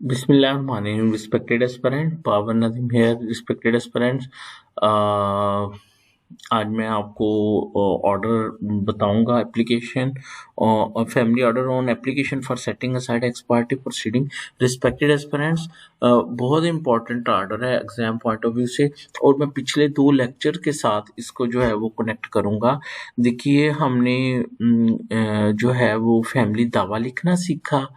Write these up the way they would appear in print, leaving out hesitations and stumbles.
Bismillahirrahmanirrahim. Respected aspirant, Pawan Nazim here. Respected aspirants, आज मैं आपको ऑर्डर बताऊंगा एप्लीकेशन और family order on application for setting aside ex parte proceeding. Respected aspirants, बहुत important order है exam point of view से, और मैं पिछले 2 लेक्चर के साथ इसको जो है वो कनेक्ट करूंगा। देखिए, हमने जो है वो फैमिली दावा लिखना सीखा,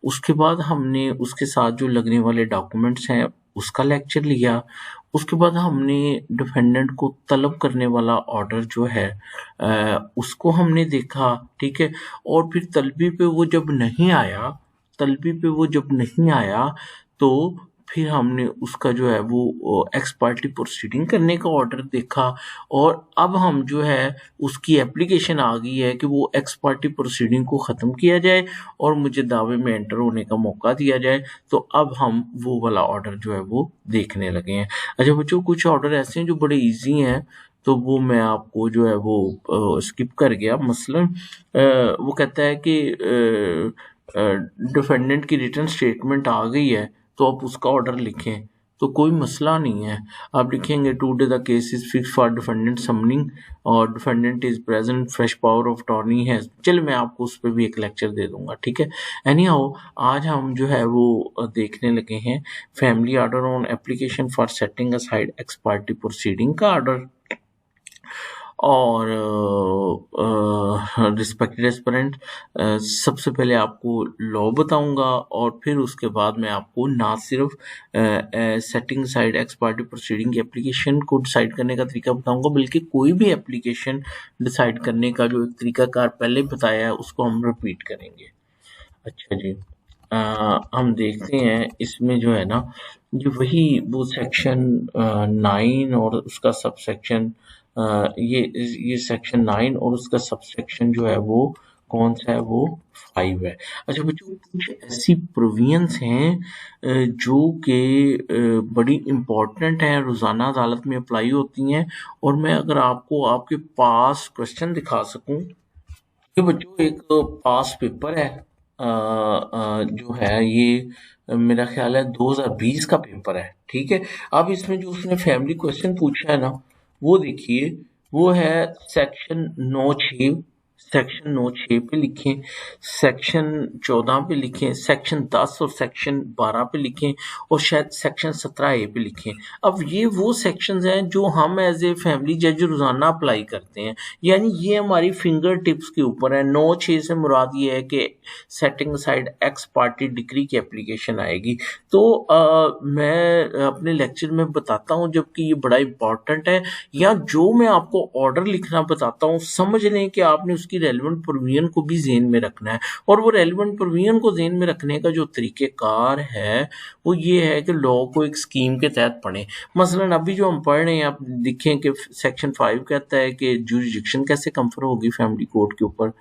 उसके बाद हमने उसके साथ जो लगने वाले डॉक्यूमेंट्स हैं उसका लेक्चर लिया। उसके बाद हमने डिफेंडेंट को तलब करने वाला ऑर्डर जो है उसको हमने देखा, ठीक है। और फिर तलबी पे वो जब नहीं आया तो फिर हमने उसका जो है वो एक्स पार्टी प्रोसीडिंग करने का ऑर्डर देखा। और अब हम जो है उसकी एप्लीकेशन आ गई है कि वो एक्स पार्टी प्रोसीडिंग को ख़त्म किया जाए और मुझे दावे में एंटर होने का मौका दिया जाए। तो अब हम वो वाला ऑर्डर जो है वो देखने लगे हैं। अच्छा बच्चों, कुछ ऑर्डर ऐसे हैं जो बड़े ईजी हैं, तो वो मैं आपको जो है वो स्किप कर गया। मसलन वो कहता है कि डिफेंडेंट की रिटर्न स्टेटमेंट आ गई है तो आप उसका ऑर्डर लिखें, तो कोई मसला नहीं है। आप लिखेंगे today the case is fix for defendant summoning और defendant is present, fresh power of attorney है। चल, मैं आपको उस पर भी एक लेक्चर दे दूंगा, ठीक है। एनी हाउ, आज हम जो है वो देखने लगे हैं family order on application for setting aside ex parte proceeding का ऑर्डर। और रिस्पेक्टेड एस्पिरेंट, सबसे पहले आपको लॉ बताऊंगा और फिर उसके बाद मैं आपको ना सिर्फ setting side x parte proceeding की एप्लीकेशन को डिसाइड करने का तरीका बताऊंगा, बल्कि कोई भी एप्लीकेशन डिसाइड करने का जो एक तरीकाकार पहले बताया है उसको हम रिपीट करेंगे। अच्छा जी, हम देखते हैं इसमें जो है ना, ये वही वो सेक्शन 9 और उसका सब सेक्शन ये सेक्शन 9 और उसका सब सेक्शन जो है वो कौन सा है, वो 5 है। अच्छा बच्चों, कुछ ऐसी प्रोविजंस हैं जो कि बड़ी इम्पोर्टेंट हैं, रोज़ाना अदालत में अप्लाई होती हैं, और मैं अगर आपको आपके पास क्वेश्चन दिखा सकूं, ये बच्चों एक पास पेपर है, जो है ये मेरा ख्याल है 2020 का पेपर है, ठीक है। अब इसमें जो उसने फैमिली क्वेश्चन पूछा है ना, वो देखिए, वो है सेक्शन 9(6), सेक्शन 9(6) पे लिखें, सेक्शन 14 पे लिखें, सेक्शन 10 और सेक्शन 12 पे लिखें, और शायद सेक्शन 17(a) पे लिखें। अब ये वो सेक्शंस हैं जो हम एज ए फैमिली जज रोजाना अप्लाई करते हैं, यानी ये हमारी फिंगर टिप्स के ऊपर है। 9(6) से मुराद ये है कि setting side x party degree की एप्लीकेशन आएगी। तो मैं अपने लेक्चर में बताता हूँ, जबकि ये बड़ा इंपॉर्टेंट है, या जो मैं आपको ऑर्डर लिखना बताता हूँ समझ लें कि आपने उसकी रेलिवेंट प्रोविजन को भी जेन में रखना है। और वो रेलिवेंट प्रोविजन को जेन में रखने का जो तरीक़ेकार है वो ये है कि लॉ को एक स्कीम के तहत पढ़ें। मसलन अभी जो हम पढ़ रहे हैं, आप देखें कि सेक्शन 5 कहता है कि जुरिडिक्शन कैसे कंफर होगी फैमिली कोर्ट के ऊपर,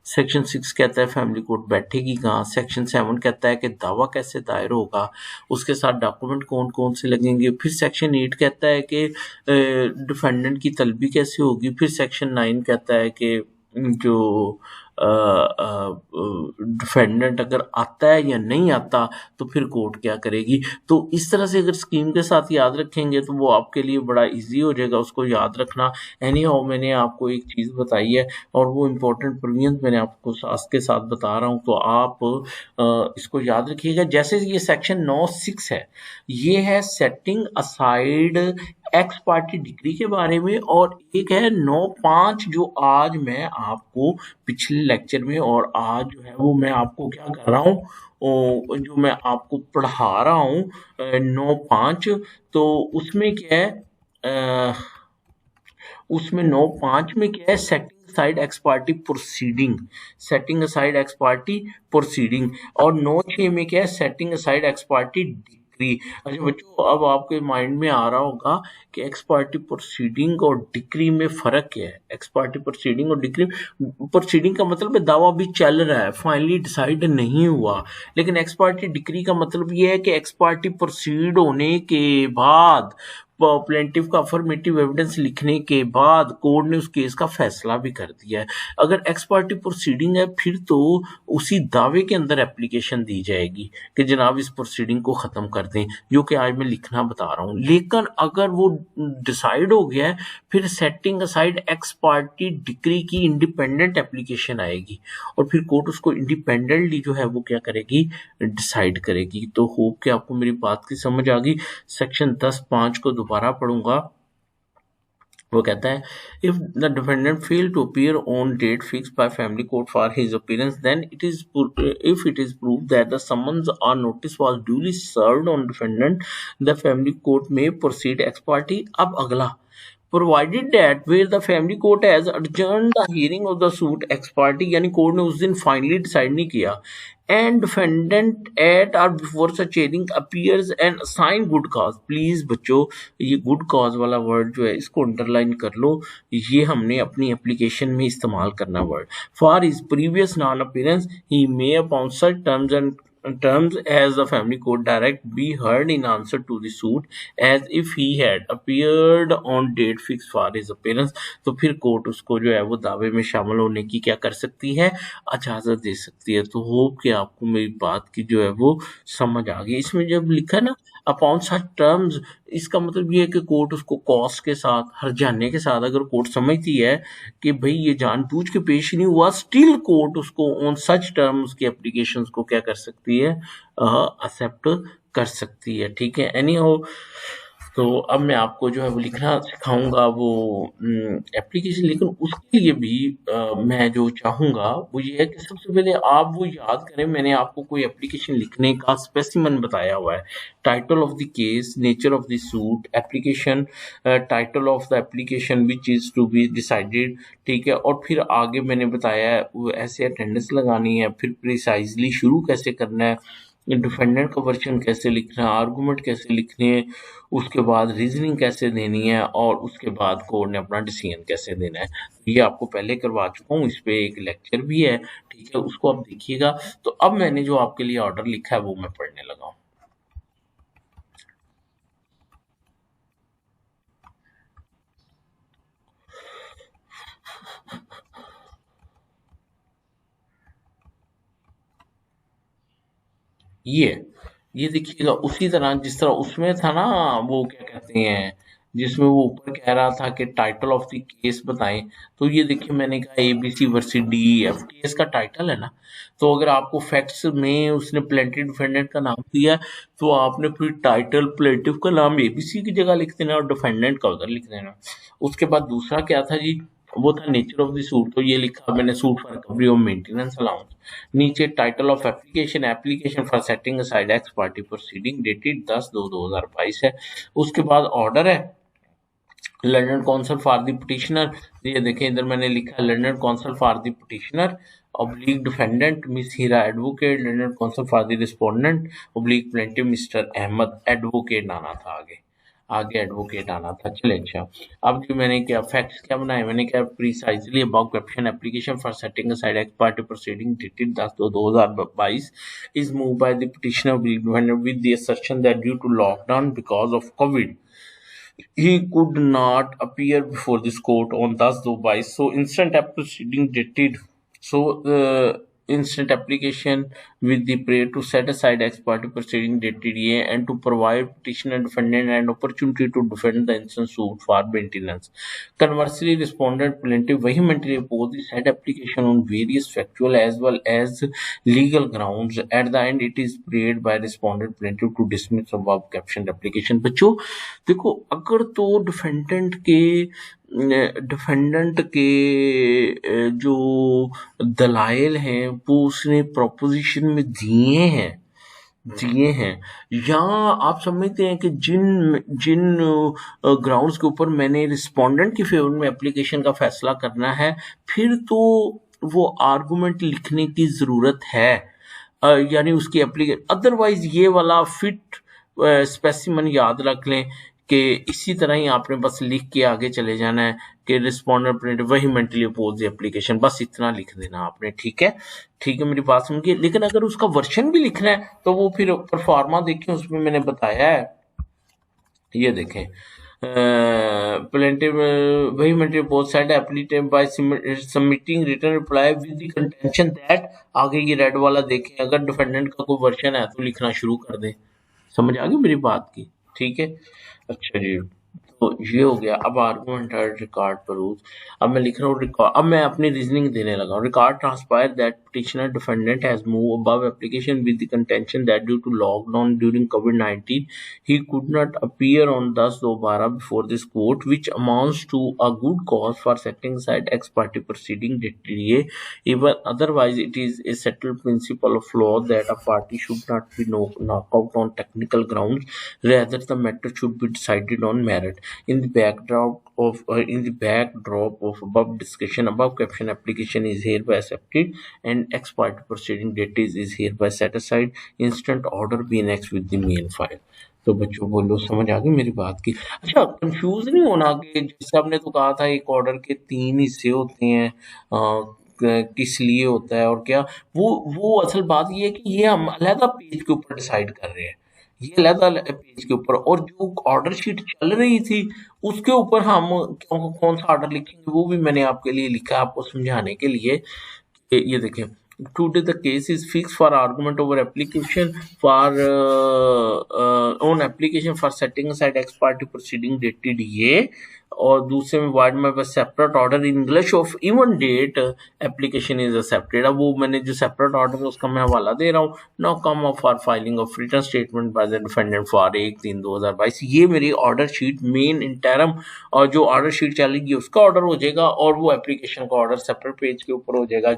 सेक्शन 6 कहता है फैमिली कोर्ट बैठेगी कहाँ, सेक्शन 7 कहता है कि दावा कैसे दायर होगा, उसके साथ डॉक्यूमेंट कौन कौन से लगेंगे, फिर सेक्शन 8 कहता है कि डिफेंडेंट की तलबी कैसे होगी, फिर सेक्शन 9 कहता है कि जो डिफेंडेंट अगर आता है या नहीं आता तो फिर कोर्ट क्या करेगी। तो इस तरह से अगर स्कीम के साथ याद रखेंगे तो वो आपके लिए बड़ा इजी हो जाएगा उसको याद रखना। एनी हाउ, मैंने आपको एक चीज़ बताई है और वो इम्पोर्टेंट प्रोविजन मैंने आपको साथ के साथ बता रहा हूँ, तो आप इसको याद रखिएगा। जैसे ये सेक्शन 9(6) है, ये है setting aside ex party degree के बारे में, और एक है 9(5) जो आज मैं आपको पिछले लेक्चर में और आज जो है वो मैं आपको क्या कर रहा हूँ, जो मैं आपको पढ़ा रहा हूँ 9(5), तो उसमें क्या है, उसमें 9(5) में क्या है, setting side x parte proceeding, setting side x parte proceeding, और 9(6) में क्या है, setting side x party degree. अच्छा बच्चों, अब आपके माइंड में आ रहा होगा कि एक्स पार्टी प्रोसीडिंग और डिग्री में फर्क क्या है। एक्स पार्टी प्रोसीडिंग और डिग्री, प्रोसीडिंग का मतलब है दावा भी चल रहा है, फाइनली डिसाइड नहीं हुआ, लेकिन एक्स पार्टी डिग्री का मतलब ये है कि एक्स पार्टी प्रोसीड होने के बाद प्लेंटिफ का अफर्मेटिव एविडेंस लिखने के बाद कोर्ट ने उस केस का फैसला भी कर दिया है। अगर एक्स पार्टी प्रोसीडिंग है फिर तो उसी दावे के अंदर एप्लीकेशन दी जाएगी कि जनाब इस प्रोसीडिंग को ख़त्म कर दें, जो कि आज मैं लिखना बता रहा हूँ। लेकिन अगर वो डिसाइड हो गया है फिर setting aside ex party decree की इंडिपेंडेंट एप्लीकेशन आएगी और फिर कोर्ट उसको इंडिपेंडेंटली जो है वो क्या करेगी, डिसाइड करेगी। तो होप कि आपको मेरी बात की समझ आ गई। सेक्शन 10(5) को दोबारा पढ़ूंगा। वो कहता है if the defendant fail to appear on date fixed by family court for his appearance then if it is proved that the summons और notice was duly served on defendant the family court में proceed ex parte. अब अगला provided that where the family court has adjourned the hearing of the suit ex parte, यानी court ने उस दिन finally decide नहीं किया, and defendant at or before such hearing appears and assign good cause। Please बच्चों ये good cause वाला word जो है इसको अंडरलाइन कर लो, ये हमने अपनी एप्लीकेशन में इस्तेमाल करना word. For his previous non appearance he may upon such terms as the family court direct be heard in answer to the suit as if he had appeared on date fixed for his appearance। तो फिर court उसको जो है वो दावे में शामिल होने की क्या कर सकती है, इजाजत दे सकती है। तो होप कि आपको मेरी बात की जो है वो समझ आ गई। इसमें जब लिखा है ना अपॉन सच टर्म्स, इसका मतलब ये है कि कोर्ट उसको कॉस्ट के साथ, हर्जाने के साथ अगर कोर्ट समझती है कि भाई ये जानबूझ के पेश नहीं हुआ, स्टिल कोर्ट उसको ऑन सच टर्म्स की एप्लीकेशन को क्या कर सकती है, एक्सेप्ट कर सकती है। ठीक है, एनी हो। तो अब मैं आपको जो है वो लिखना सिखाऊंगा वो एप्लीकेशन, लेकिन उसके लिए भी मैं जो चाहूँगा वो ये है कि सबसे पहले आप वो याद करें, मैंने आपको कोई एप्लीकेशन लिखने का स्पेसिमन बताया हुआ है। Title of the case, nature of the suit, application, title of the application which is to be decided. ठीक है, और फिर आगे मैंने बताया है वो ऐसे अटेंडेंस लगानी है, फिर प्रिसाइजली शुरू कैसे करना है, डिफेंडेंट का वर्जन कैसे लिखना है, आर्गूमेंट कैसे लिखने हैं, उसके बाद रीजनिंग कैसे देनी है, और उसके बाद कोर्ट ने अपना डिसीजन कैसे देना है। ये आपको पहले करवा चुका हूँ, इस पे एक लेक्चर भी है। ठीक है, उसको आप देखिएगा। तो अब मैंने जो आपके लिए ऑर्डर लिखा है वो मैं पढ़ने लगा हूँ। ये देखिएगा उसी तरह जिस तरह उसमें था ना, वो क्या कहते हैं जिसमें वो ऊपर कह रहा था कि टाइटल ऑफ द केस बताएं। तो ये देखिए मैंने कहा ABC वर्सेस DEF, केस का टाइटल है ना। तो अगर आपको फैक्ट्स में उसने प्लेंटिव डिफेंडेंट का नाम दिया है तो आपने फिर टाइटल प्लेंटिव का नाम ABC की जगह लिख देना और डिफेंडेंट का उधर लिख देना। उसके बाद दूसरा क्या था जी, वो था नेचर ऑफ द सूट। तो ये लिखा मैंने, suit for recovery of maintenance allowance. नीचे title of application, application for setting aside ex parte proceeding dated 10/2/2022 है। उसके बाद ऑर्डर है learned counsel for the petitioner. ये देखें इधर मैंने लिखा learned counsel for the petitioner oblique defendant miss Hira advocate, learned counsel for the respondent oblique plaintiff mister Ahmad advocate आना था, आगे एडवोकेट आना था। चले अच्छा, अब जो मैंने क्या फैक्ट्स क्या बनाए, मैंने क्या precisely about caption application for setting aside ex parte proceeding dated 10/2/2022 is moved by the petitioner with the assertion that due to lockdown because of COVID he could not appear before this court on 10/2/22। So instant proceeding dated, so instant application with the prayer to set aside ex parte proceeding dated ये and to provide petitioner defendant an opportunity to defend the instant suit for maintenance। Conversely, respondent plaintiff vehemently opposed the said application on various factual as well as legal grounds। At the end, it is prayed by respondent plaintiff to dismiss above captioned application। बच्चों देखो, अगर तो defendant के जो दलाइल हैं वो उसने प्रोपोजिशन में दिए हैं, या आप समझते हैं कि जिन जिन ग्राउंड्स के ऊपर मैंने रिस्पोंडेंट की फेवर में एप्लीकेशन का फैसला करना है, फिर तो वो आर्गुमेंट लिखने की ज़रूरत है, यानी उसकी एप्लीकेशन। अदरवाइज ये वाला फिट स्पेसिमन याद रख लें कि इसी तरह ही आपने बस लिख के आगे चले जाना है कि रिस्पोंडेंट प्रिंट वही मेंटली अपोज द एप्लीकेशन, बस इतना लिख देना आपने। ठीक है मेरी बात समझिए। लेकिन अगर उसका वर्जन भी लिखना है तो वो फिर परफॉर्मा देखें, उसमें मैंने बताया है, ये देखें plaintiff vehemently both side appellate by submitting written reply with the contention that आगे ये रेड वाला देखें, अगर डिफेंडेंट का कोई वर्जन है तो लिखना शुरू कर दे। समझ आ गई मेरी बात की? ठीक है, अच्छा जी, तो ये हो गया। अब आर्गुमेंट रिकॉर्ड प्रूफ, अब मैं लिख रहा हूँ रिकॉर्ड, अब मैं अपनी रीजनिंग देने लगा हूँ। Record transpire that petitioner defendant has move above application with the contention that due to lockdown during कोविड-19 he could not appear on 10/2/12 before this court which amounts to a good cause for setting aside ex parte proceeding DTA. Even otherwise, it is a settled principle of law that a party should not be knocked out on technical grounds. Rather, the matter should be decided on merit. In the backdrop of above discussion, above caption application is hereby accepted and ex parte proceeding date is hereby set aside. Instant order be annexed with the main file. तो बच्चों बोलो, समझ आ गई मेरी बात की? अच्छा, confuse नहीं होना कि जैसे आपने तो कहा था एक ऑर्डर के 3 हिस्से होते हैं, किस लिए होता है और क्या, वो असल बात ये है कि ये हम अलहदा पेज के ऊपर डिसाइड कर रहे हैं, ये अलहदा पेज के ऊपर, और जो ऑर्डर शीट चल रही थी उसके ऊपर हम कौन सा ऑर्डर लिखेंगे वो भी मैंने आपके लिए लिखा है, आपको समझाने के लिए। ये देखें, today the case is fixed for argument over application for on application for setting aside ex parte proceeding dated ये, और दूसरे में वार्ड में बस separate order English of even date application is accepted. अब वो मैंने जो सेपरेट ऑर्डर है उसका मैं हवाला दे रहा हूँ। Now come of for filing of return statement by the defendant for 1/3/2022। ये मेरी ऑर्डर शीट मेन इंटरम, और जो ऑर्डर शीट चलेगी उसका ऑर्डर हो जाएगा, और वो एप्लीकेशन का ऑर्डर सेपरेट पेज के ऊपर हो जाएगा,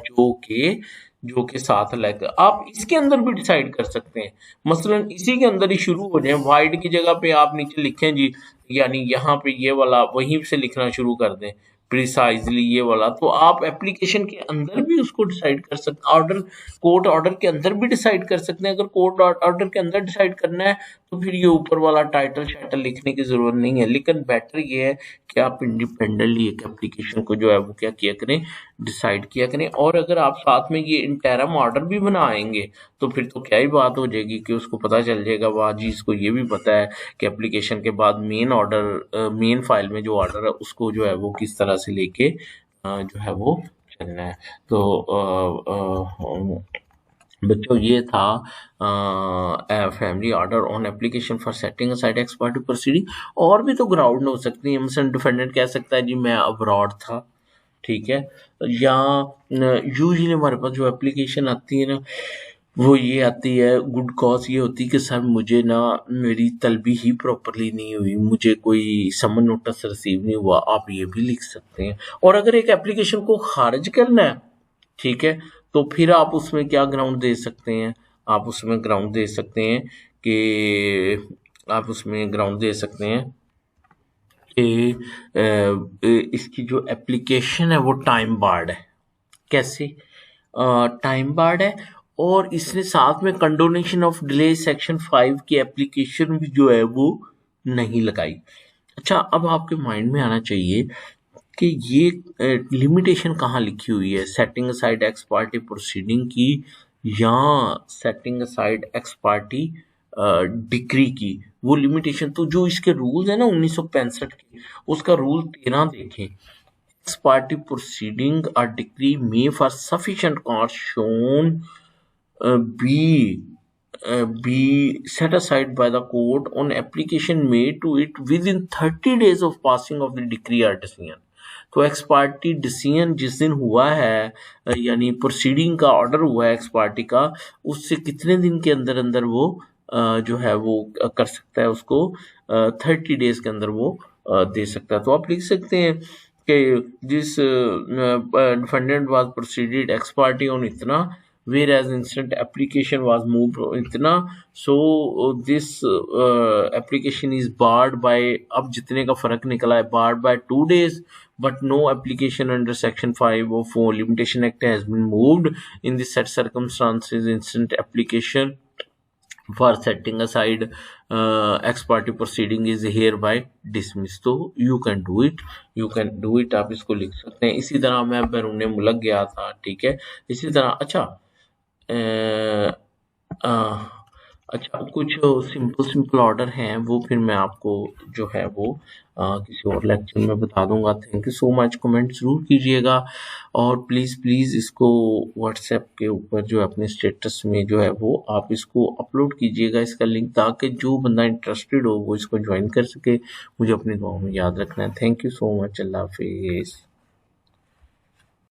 जो के साथ लेकर आप इसके अंदर भी डिसाइड कर सकते हैं। मसलन इसी के अंदर ही शुरू हो जाए, वाइड की जगह पे आप नीचे लिखें जी, यानी यहाँ पे ये वाला वहीं से लिखना शुरू कर दें प्रिसाइजली ये वाला, तो आप एप्लीकेशन के अंदर भी उसको डिसाइड कर सकते, ऑर्डर कोर्ट ऑर्डर के अंदर भी डिसाइड कर सकते हैं। अगर कोर्ट ऑर्डर के अंदर डिसाइड करना है तो फिर ये ऊपर वाला टाइटल शाइटल लिखने की जरूरत नहीं है, लेकिन बेटर ये है कि आप इंडिपेंडेंटली एक एप्लीकेशन को जो है वो क्या किया करें, डिसाइड किया करें। और अगर आप साथ में ये इंटरम ऑर्डर भी बनाएंगे तो फिर तो क्या ही बात हो जाएगी कि उसको पता चल जाएगा, वाह जी इसको ये भी पता है कि एप्लीकेशन के बाद मेन ऑर्डर मेन फाइल में जो ऑर्डर है उसको जो है वो किस तरह से लेके जो है वो चलना है। तो बच्चों ये था family order on application for setting aside ex parte proceeding. और भी तो ग्राउंड हो सकती है, मिसल डिफेंडेंट कह सकता है जी मैं अब्रॉड था, ठीक है, या यूजुअली हमारे पास जो एप्लीकेशन आती है ना वो ये आती है, गुड कॉज ये होती है कि सर मुझे ना मेरी तलबी ही प्रॉपरली नहीं हुई, मुझे कोई समन नोटिस रिसीव नहीं हुआ, आप ये भी लिख सकते हैं। और अगर एक एप्लीकेशन को खारिज करना है, ठीक है, तो फिर आप उसमें क्या ग्राउंड दे सकते हैं, आप उसमें ग्राउंड दे सकते हैं कि आप उसमें ग्राउंड दे सकते हैं कि इसकी जो एप्लीकेशन है वो टाइम बार्ड है। कैसे टाइम बार्ड है, और इसने साथ में कंडोनेशन ऑफ डिले सेक्शन 5 की एप्लीकेशन भी जो है वो नहीं लगाई। अच्छा, अब आपके माइंड में आना चाहिए कि ये लिमिटेशन कहाँ लिखी हुई है, setting aside ex parte proceeding की या setting aside ex party decree की? वो लिमिटेशन तो जो इसके रूल्स है ना 1965 के, उसका रूल 13 देखें, ex parte proceeding or decree may for sufficient cause shown be set aside by the court on application made to it within 30 days of passing of the decree or decision। तो x party decision जिस दिन हुआ है, यानी proceeding का order हुआ है x party का, उससे कितने दिन के अंदर अंदर वो जो है वो कर सकता है, उसको 30 डेज के अंदर वो दे सकता है। तो आप लिख सकते हैं कि this defendant was proceeded ex parte on इतना, whereas instant application was moved इतना, so this application is barred by, अब जितने का फर्क निकला है, barred by 2 days, but no application under section 5 of Limitation Act has been moved in the said circumstances. Instant application for setting aside ex parte proceeding is hereby dismissed। तो you can do it, आप इसको लिख सकते हैं। इसी तरह मैं बैरून मुल्क गया था, ठीक है, इसी तरह। अच्छा अच्छा, कुछ सिंपल सिंपल ऑर्डर हैं वो फिर मैं आपको जो है वो किसी और लेक्चर में बता दूंगा। Thank you so much, comment ज़रूर कीजिएगा और प्लीज़ प्लीज़ इसको व्हाट्सएप के ऊपर जो है अपने स्टेटस में जो है वो आप इसको अपलोड कीजिएगा इसका लिंक, ताकि जो बंदा इंटरेस्टेड हो वो इसको ज्वाइन कर सके। मुझे अपनी दुआओं में याद रखना है। Thank you so much. Allah हाफिज़।